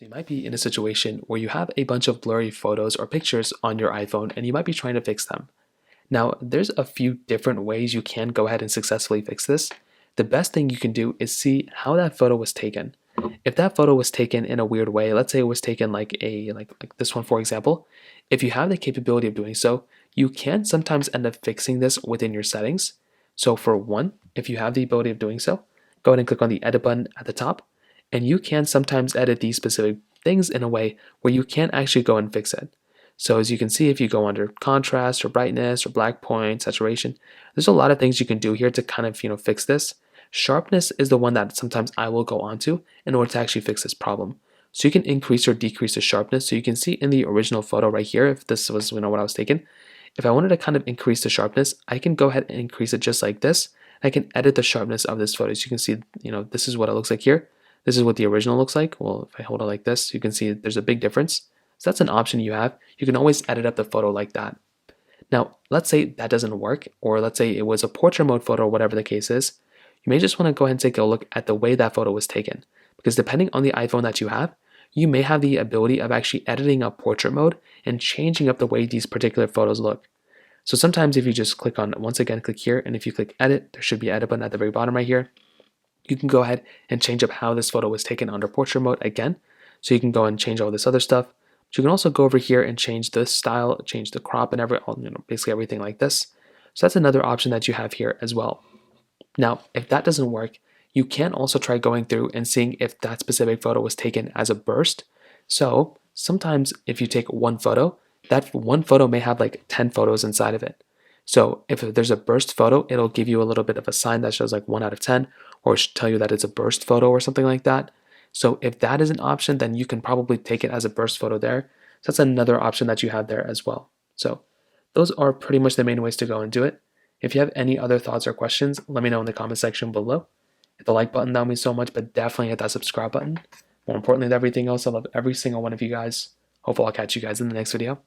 So you might be in a situation where you have a bunch of blurry photos or pictures on your iPhone and you might be trying to fix them. Now, there's a few different ways you can go ahead and successfully fix this. The best thing you can do is see how that photo was taken. If that photo was taken in a weird way, let's say it was taken like this one for example, if you have the capability of doing so, you can sometimes end up fixing this within your settings. So for one, if you have the ability of doing so, go ahead and click on the edit button at the top, and you can sometimes edit these specific things in a way where you can actually go and fix it. So as you can see, if you go under contrast or brightness or black point, saturation, there's a lot of things you can do here to kind of, fix this. Sharpness is the one that sometimes I will go onto in order to actually fix this problem. So you can increase or decrease the sharpness. So you can see in the original photo right here, if this was what I was taking, if I wanted to kind of increase the sharpness, I can go ahead and increase it just like this. I can edit the sharpness of this photo. So you can see, this is what it looks like here. This is what the original looks like. Well, if I hold it like this, you can see there's a big difference. So that's an option you have. You can always edit up the photo like that. Now, let's say that doesn't work, or let's say it was a portrait mode photo, or whatever the case is. You may just want to go ahead and take a look at the way that photo was taken, because depending on the iPhone that you have, you may have the ability of actually editing up portrait mode and changing up the way these particular photos look. So sometimes if you just click on, once again, click here, and if you click edit, there should be an edit button at the very bottom right here. You can go ahead and change up how this photo was taken under portrait mode again. So you can go and change all this other stuff. But you can also go over here and change the style, change the crop, and basically everything like this. So that's another option that you have here as well. Now, if that doesn't work, you can also try going through and seeing if that specific photo was taken as a burst. So sometimes if you take one photo, that one photo may have like 10 photos inside of it. So if there's a burst photo, it'll give you a little bit of a sign that shows like 1 out of 10, or it should tell you that it's a burst photo or something like that. So if that is an option, then you can probably take it as a burst photo there. So that's another option that you have there as well. So those are pretty much the main ways to go and do it. If you have any other thoughts or questions, let me know in the comment section below. Hit the like button, that would mean so much, but definitely hit that subscribe button. More importantly than everything else, I love every single one of you guys. Hopefully I'll catch you guys in the next video.